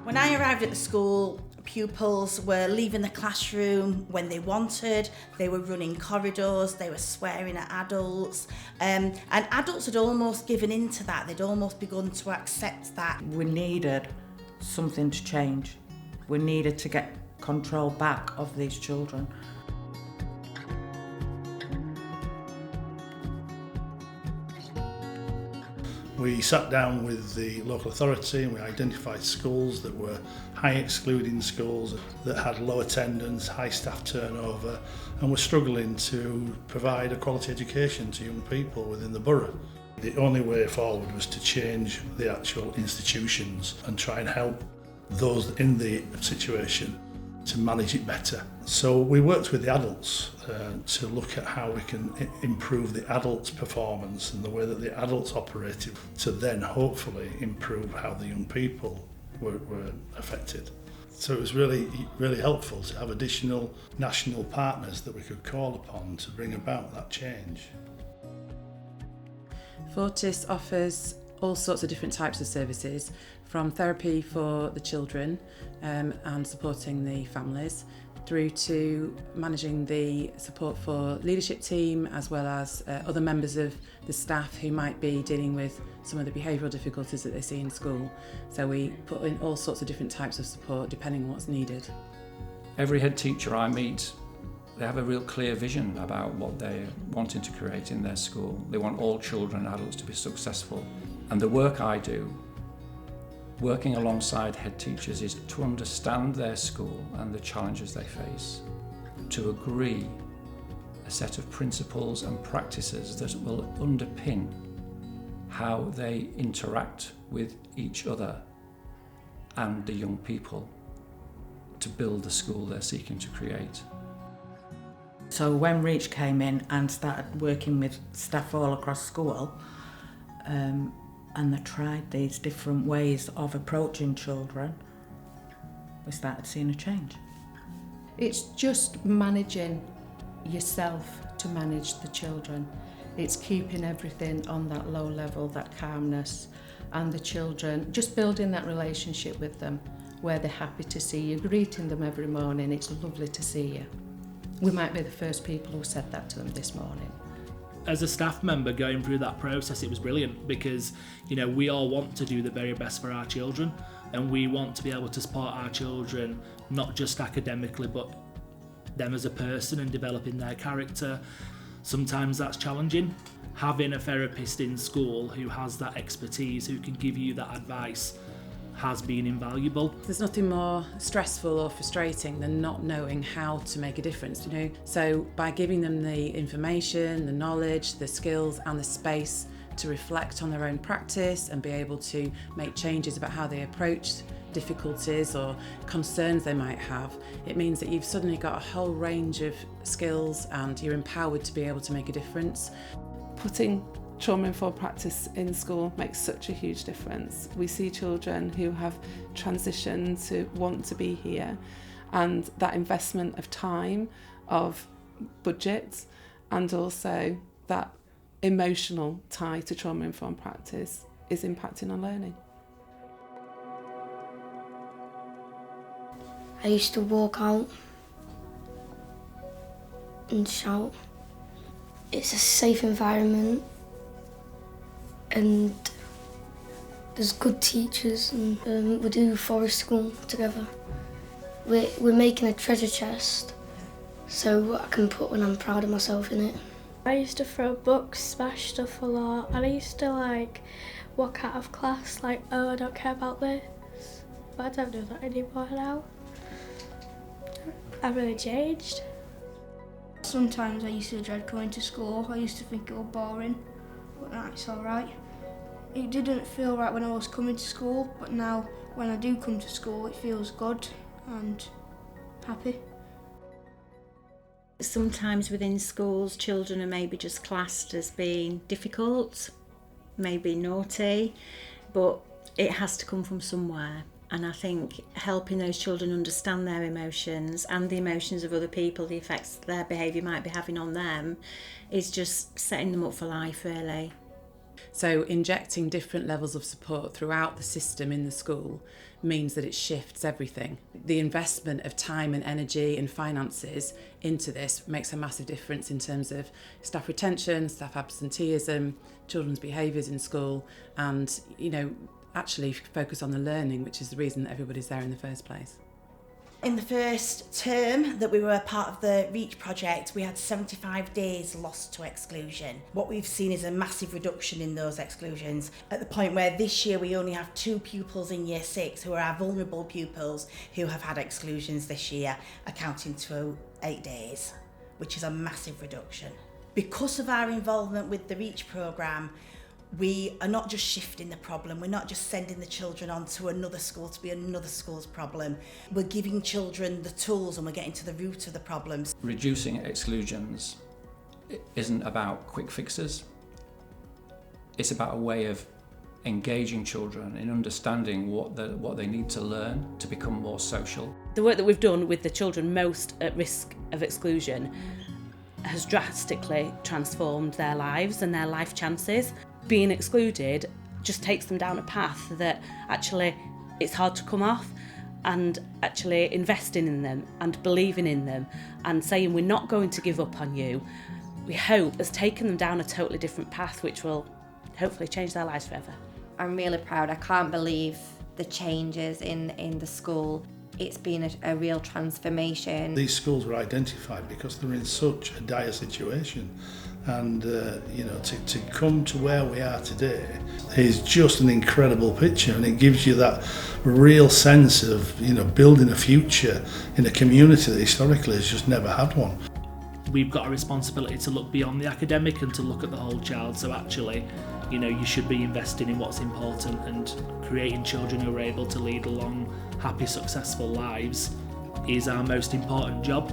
When I arrived at the school, pupils were leaving the classroom when they wanted, they were running corridors, they were swearing at adults, and adults had almost given in to that, they'd almost begun to accept that. We needed something to change. We needed to get control back of these children. We sat down with the local authority and we identified schools that were high excluding schools that had low attendance, high staff turnover, and were struggling to provide a quality education to young people within the borough. The only way forward was to change the actual institutions and try and help those in the situation to manage it better. So we worked with the adults to look at how we can improve the adults' performance and the way that the adults operated to then hopefully improve how the young people were affected. So it was really helpful to have additional national partners that we could call upon to bring about that change. Fortis offers all sorts of different types of services, from therapy for the children and supporting the families, through to managing the support for leadership team, as well as other members of the staff who might be dealing with some of the behavioural difficulties that they see in school. So we put in all sorts of different types of support depending on what's needed. Every head teacher I meet, they have a real clear vision about what they're wanting to create in their school. They want all children and adults to be successful. And the work I do, working alongside head teachers, is to understand their school and the challenges they face, to agree a set of principles and practices that will underpin how they interact with each other and the young people to build the school they're seeking to create. So when Reach came in and started working with staff all across school, and they tried these different ways of approaching children, we started seeing a change. It's just managing yourself to manage the children. It's keeping everything on that low level, that calmness, and the children, just building that relationship with them where they're happy to see you, greeting them every morning, it's lovely to see you. We might be the first people who said that to them this morning. As a staff member going through that process, it was brilliant because, we all want to do the very best for our children, and we want to be able to support our children, not just academically, but them as a person and developing their character. Sometimes that's challenging. Having a therapist in school who has that expertise, who can give you that advice, has been invaluable. There's nothing more stressful or frustrating than not knowing how to make a difference, So by giving them the information, the knowledge, the skills and the space to reflect on their own practice and be able to make changes about how they approach difficulties or concerns they might have, it means that you've suddenly got a whole range of skills and you're empowered to be able to make a difference. Putting trauma-informed practice in school makes such a huge difference. We see children who have transitioned to want to be here, and that investment of time, of budget, and also that emotional tie to trauma-informed practice is impacting on learning. I used to walk out and shout. It's a safe environment, and there's good teachers, and we do forest school together. We're making a treasure chest so I can put when I'm proud of myself in it. I used to throw books, smash stuff a lot, and I used to walk out of class oh, I don't care about this. But I don't do that anymore now. I've really changed. Sometimes I used to dread going to school. I used to think it was boring, but now it's alright. It didn't feel right when I was coming to school, but now when I do come to school it feels good and happy. Sometimes within schools children are maybe just classed as being difficult, maybe naughty, but it has to come from somewhere. And I think helping those children understand their emotions and the emotions of other people, the effects their behaviour might be having on them, is just setting them up for life, really. So injecting different levels of support throughout the system in the school means that it shifts everything. The investment of time and energy and finances into this makes a massive difference in terms of staff retention, staff absenteeism, children's behaviours in school, and, you know, actually focus on the learning, which is the reason that everybody's there in the first place. In the first term that we were part of the REACH project, we had 75 days lost to exclusion. What we've seen is a massive reduction in those exclusions, at the point where this year we only have 2 pupils in year 6 who are our vulnerable pupils who have had exclusions this year, accounting to 8 days, which is a massive reduction. Because of our involvement with the REACH programme, we are not just shifting the problem, we're not just sending the children on to another school to be another school's problem. We're giving children the tools and we're getting to the root of the problems. Reducing exclusions isn't about quick fixes. It's about a way of engaging children in understanding what they need to learn to become more social. The work that we've done with the children most at risk of exclusion has drastically transformed their lives and their life chances. Being excluded just takes them down a path that actually it's hard to come off, and actually investing in them and believing in them and saying we're not going to give up on you, we hope has taken them down a totally different path which will hopefully change their lives forever. I'm really proud. I can't believe the changes in the school. It's been a real transformation. These schools were identified because they're in such a dire situation, and to come to where we are today is just an incredible picture, and it gives you that real sense of building a future in a community that historically has just never had one. We've got a responsibility to look beyond the academic and to look at the whole child. So actually, you should be investing in what's important, and creating children who are able to lead long, happy, successful lives is our most important job.